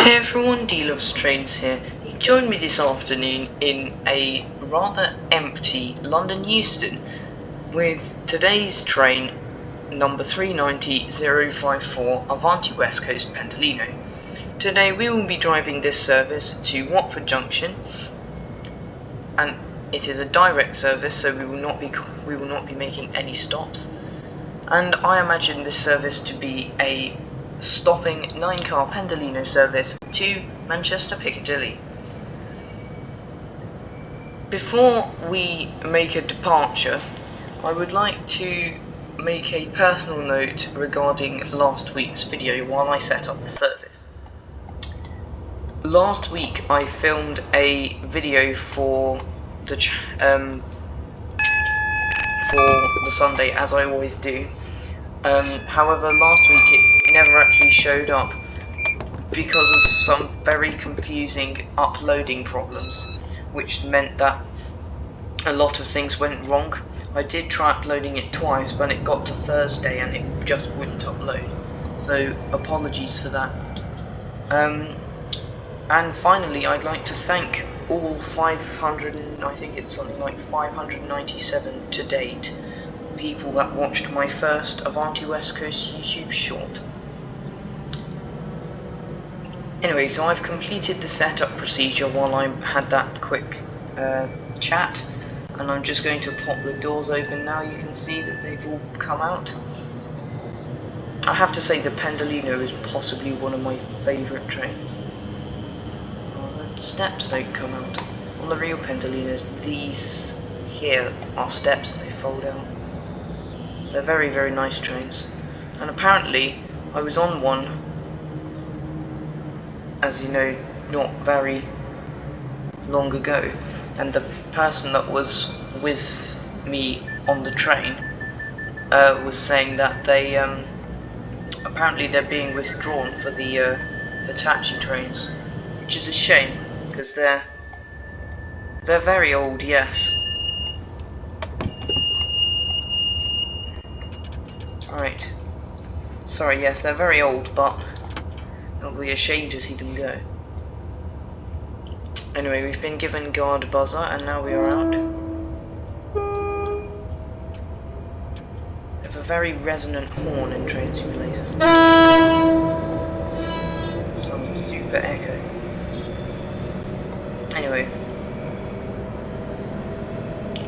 Hey everyone, D Loves Trains here. You joined me this afternoon in a rather empty London Euston with today's train number 390054 Avanti West Coast Pendolino. Today we will be driving this service to Watford Junction, and it is a direct service, so we will not be making any stops. And I imagine this service to be a stopping 9-car Pendolino service to Manchester Piccadilly. Before we make a departure, I would like to make a personal note regarding last week's video while I set up the service. Last week I filmed a video for the Sunday, as I always do. However, last week it never actually showed up because of some very confusing uploading problems, which meant that a lot of things went wrong. I did try uploading it twice, but it got to Thursday and it just wouldn't upload, so apologies for that. And finally, I'd like to thank all 597 to date people that watched my first Avanti West Coast YouTube short. Anyway, so I've completed the setup procedure while I had that quick chat, and I'm just going to pop the doors open now. You can see that they've all come out. I have to say the Pendolino is possibly one of my favourite trains. Oh, the steps don't come out. On the real Pendolinos, these here are steps and they fold out. They're very, very nice trains. And apparently, I was on one, as you know, not very long ago, and the person that was with me on the train was saying that they apparently they're being withdrawn for the Hitachi trains, which is a shame because they're very old, yes. Right. Sorry, yes, they're very old, but it'll be a shame to see them go. Anyway, we've been given guard buzzer, and now we are out. They have a very resonant horn in Train Simulator. Some super echo. Anyway,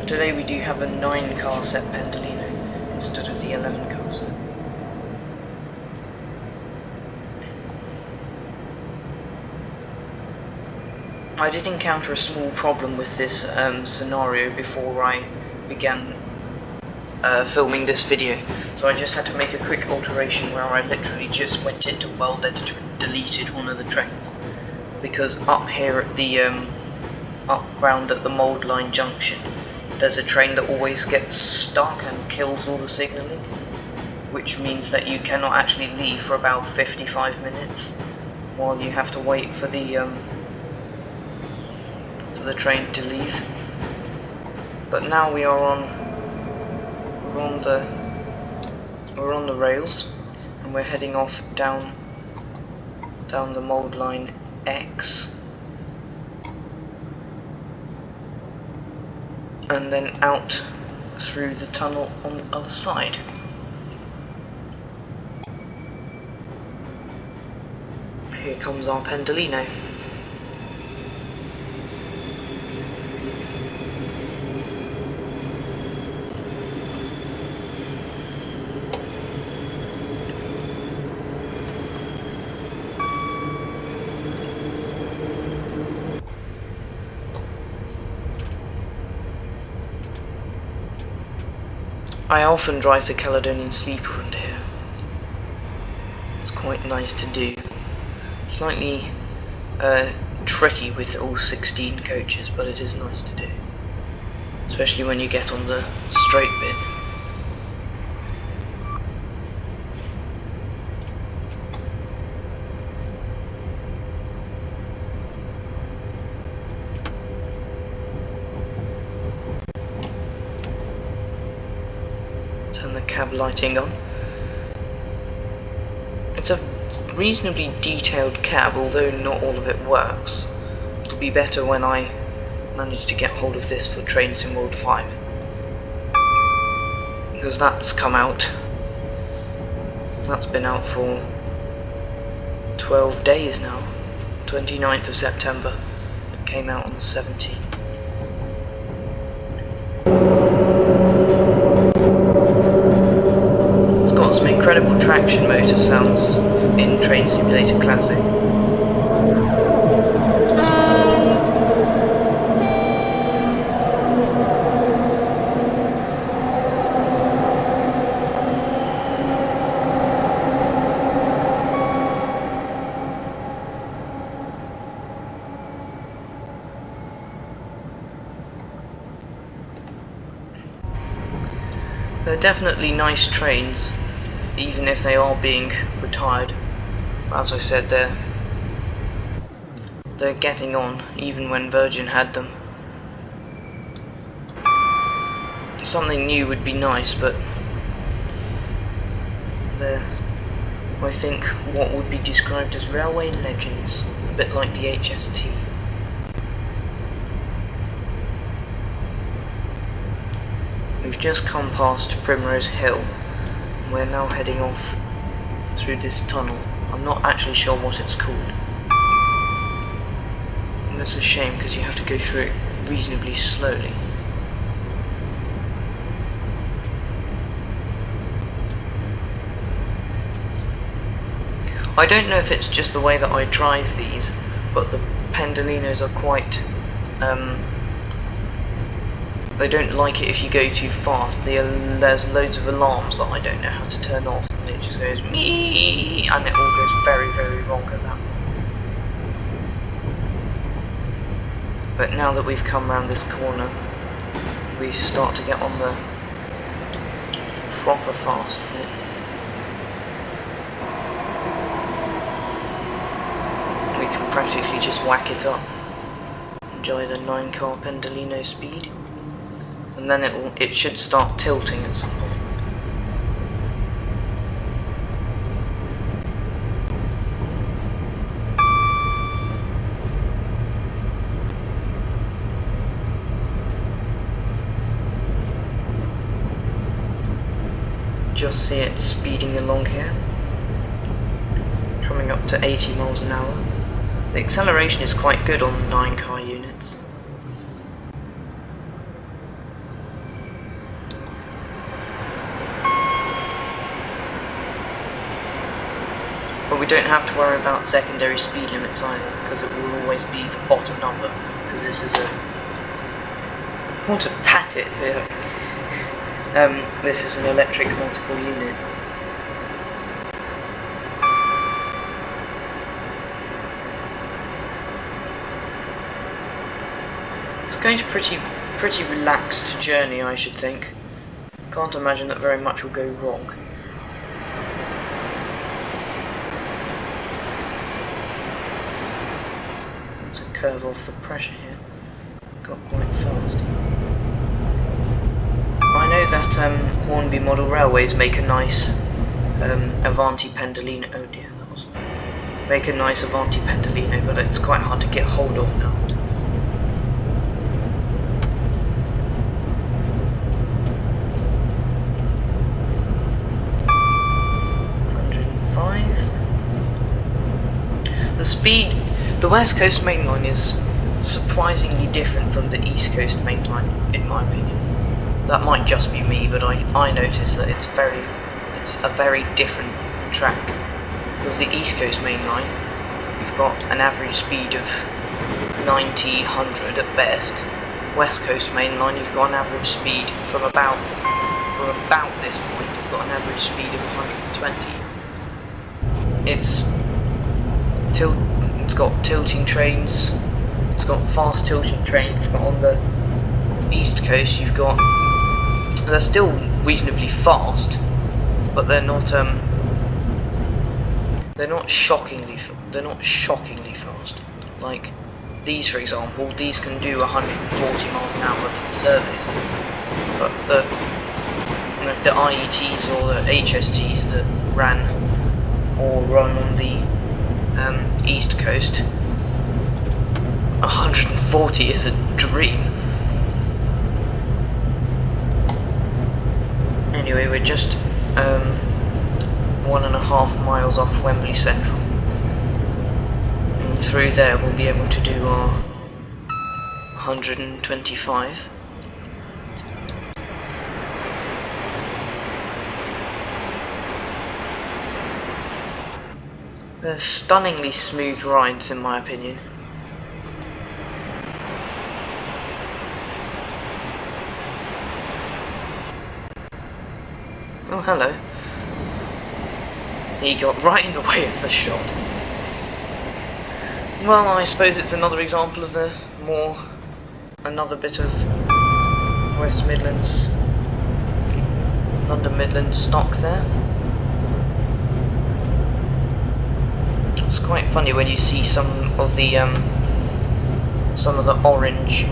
today we do have a 9-car set Pendolino instead of the 11-car set. I did encounter a small problem with this scenario before I began filming this video, so I just had to make a quick alteration where I literally just went into World Editor and deleted one of the trains, because up here at the up round at the mainline junction, there's a train that always gets stuck and kills all the signalling, which means that you cannot actually leave for about 55 minutes while you have to wait for the train to leave. But now we're on the rails, and we're heading off down the mainline X, and then out through the tunnel on the other side. Here comes our Pendolino. I often drive the Caledonian Sleeper under here. It's quite nice to do. Slightly tricky with all 16 coaches, but it is nice to do. Especially when you get on the straight bit. Turn the cab lighting on. It's a reasonably detailed cab, although not all of it works. It'll be better when I manage to get hold of this for Train Sim World 5, because that's come out. That's been out for 12 days now. 29th of September. It came out on the 17th. It's got some incredible traction motor sounds in Train Simulator Classic. They're definitely nice trains, even if they are being retired. As I said, they're getting on, even when Virgin had them. Something new would be nice, but they're, I think, what would be described as railway legends, a bit like the HST. We've just come past Primrose Hill, and we're now heading off through this tunnel. I'm not actually sure what it's called. And that's a shame, because you have to go through it reasonably slowly. I don't know if it's just the way that I drive these, but the Pendolinos are quite they don't like it if you go too fast. There's loads of alarms that I don't know how to turn off, and it just goes me, and it all goes very, very wrong at that point. But now that we've come round this corner, we start to get on the proper fast bit. We can practically just whack it up. Enjoy the 9-car Pendolino speed. And then it should start tilting at some point. Just see it speeding along here, coming up to 80 miles an hour. The acceleration is quite good on the 9-car units. But we don't have to worry about secondary speed limits either, because it will always be the bottom number, because this is a... I want to pat it, but this is an electric multiple unit. It's going to pretty relaxed journey, I should think. Can't imagine that very much will go wrong. Curve off the pressure here. Got quite fast. I know that Hornby Model Railways make a nice Avanti Pendolino. Oh dear, that was make a nice Avanti Pendolino, but it's quite hard to get hold of now. The speed. The West Coast mainline is surprisingly different from the East Coast mainline, in my opinion. That might just be me, but I noticed that it's a very different track. Because the East Coast mainline, you've got an average speed of 90, 100 at best. West Coast mainline, you've got an average speed from about this point, you've got an average speed of 120. It's got tilting trains, it's got fast tilting trains, but on the East Coast they're still reasonably fast, but they're not shockingly fast. Like these, for example, these can do 140 miles an hour in service, but the IETs or the HSTs that ran or run on the east coast, 140 is a dream. Anyway, we're just 1.5 miles off Wembley Central, and through there we'll be able to do our 125. They're stunningly smooth rides in my opinion. Oh, hello. He got right in the way of the shot. Well, I suppose it's another example of another bit of West Midlands, London Midlands stock there. It's quite funny when you see some of the orange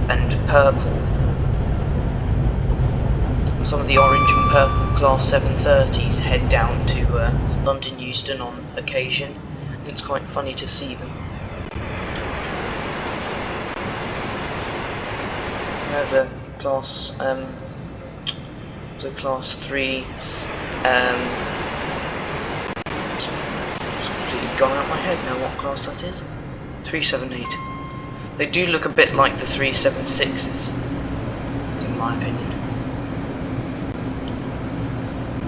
and purple. Some of the orange and purple Class 730s head down to London Euston on occasion, and it's quite funny to see them. There's a Class 3. It's completely gone out of my head now what class that is. 378. They do look a bit like the 376s, in my opinion.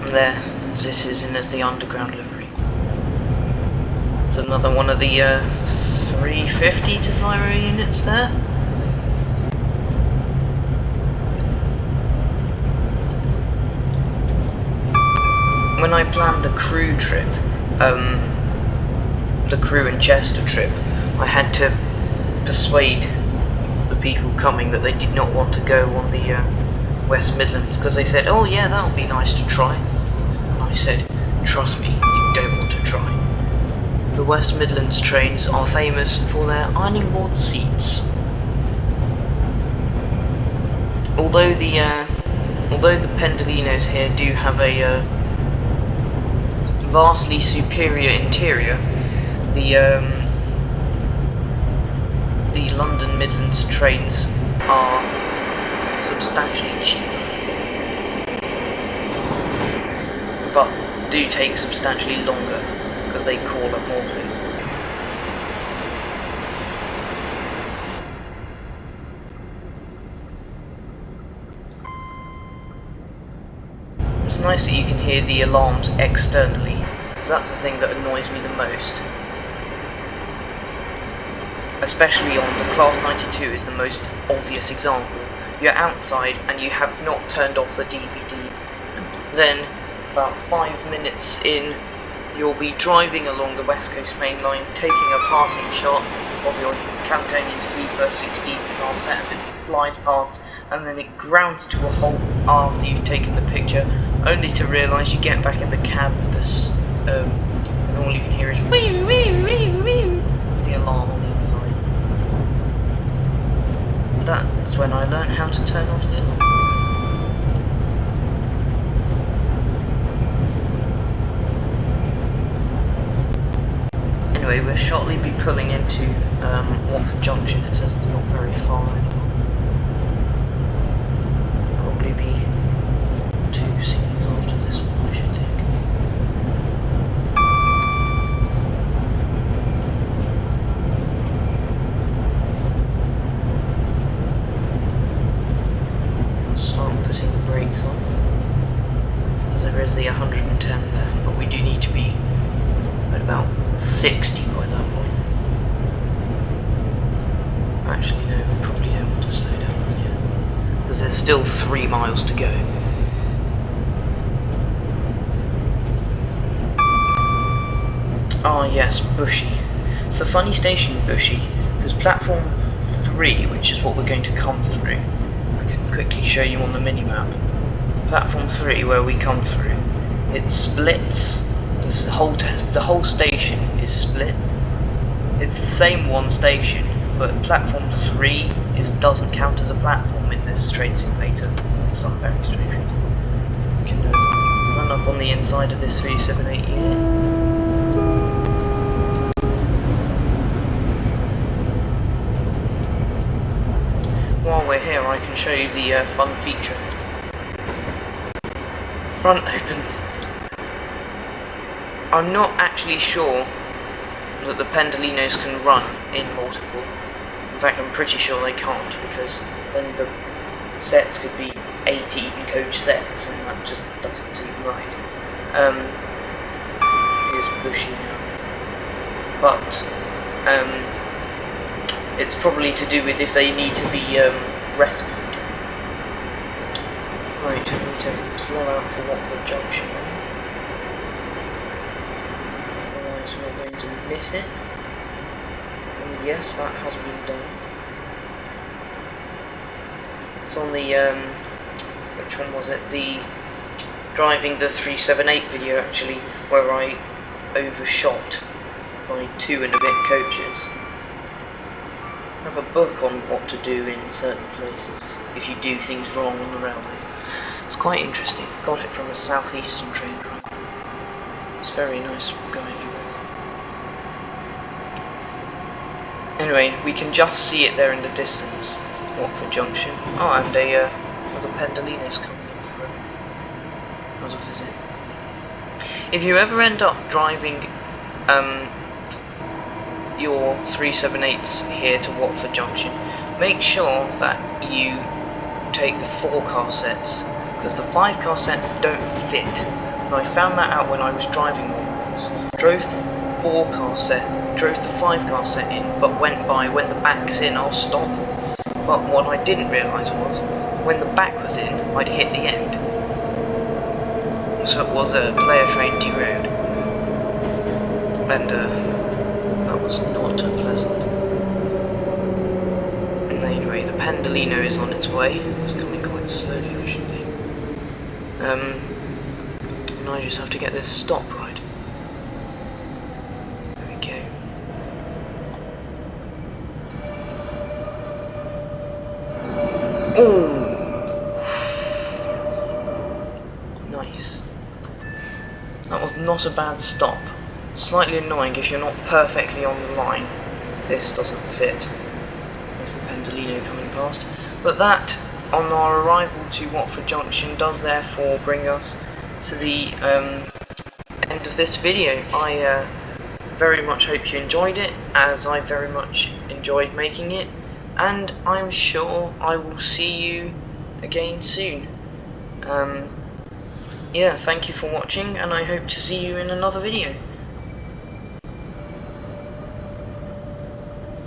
There, this is in as the underground livery. It's another one of the 350 Desiro units there. When I planned the crew trip, the crew and Chester trip, I had to persuade the people coming that they did not want to go on the West Midlands, because they said, oh yeah, that would be nice to try. I said, trust me, you don't want to try. The West Midlands trains are famous for their ironing board seats. Although the Pendolinos here do have a vastly superior interior, the London Midlands trains are substantially cheaper, but do take substantially longer because they call up more places. It's nice that you can hear the alarms externally, because that's the thing that annoys me the most. Especially on the Class 92 is the most obvious example. You're outside and you have not turned off the DVD. Then, about 5 minutes in, you'll be driving along the West Coast main line, taking a passing shot of your Caledonian Sleeper 16 class set as it flies past, and then it grounds to a halt after you've taken the picture, only to realise you get back in the cab with this, and all you can hear is wee wee wee wee, the alarm on the inside. That's when I learned how to turn off the alarm. Anyway, we'll shortly be pulling into Watford junction. It says it's not very far anymore. Probably be 2 scenes after this one, I should think. Start putting the brakes on, because there is the 110 there, but we do need to be at about 60 by that point. Actually no, we probably don't want to slow down as yet, because there's still 3 miles to go. Ah yes, Bushy. It's a funny station, Bushy, because platform 3, which is what we're going to come through, I can quickly show you on the mini-map. Platform 3, where we come through, it splits. The whole station is split. It's the same one station, but platform 3 doesn't count as a platform in this train simulator for some very strange reason. You can run up on the inside of this 378 unit. can show you the fun feature. Front opens. I'm not actually sure that the Pendolinos can run in multiple. In fact, I'm pretty sure they can't, because then the sets could be 18 coach sets, and that just doesn't seem right. Here's Bushy now. But it's probably to do with if they need to be rescued. Right, we need to slow out for Watford junction now. Otherwise we're going to miss it. And yes, that has been done. It's on the which one was it? The driving the 378 video actually, where I overshot by 2 and a bit coaches. I have a book on what to do in certain places if you do things wrong on the railways. It's quite interesting. Got it from a southeastern train driver. It's very nice guy, you guys. Anyway, we can just see it there in the distance. Watford Junction. Oh, and another Pendolino's coming in for another visit. If you ever end up driving your 378s here to Watford Junction, make sure that you take the 4-car sets, because the 5-car sets don't fit. And I found that out when I was driving one once. Drove the 4-car set, drove the 5-car set in, but went by when the back's in, I'll stop. But what I didn't realise was, when the back was in, I'd hit the end. So it was a player train derailed. And that was not pleasant. And anyway, the Pendolino is on its way. It's coming quite slowly, I should think. And I just have to get this stop right. There we go. Oh! Nice. That was not a bad stop. Slightly annoying if you're not perfectly on the line. This doesn't fit. There's the Pendolino coming past. But that, on our arrival to Watford Junction, does therefore bring us to the end of this video. I very much hope you enjoyed it, as I very much enjoyed making it, and I'm sure I will see you again soon. Yeah, thank you for watching, and I hope to see you in another video.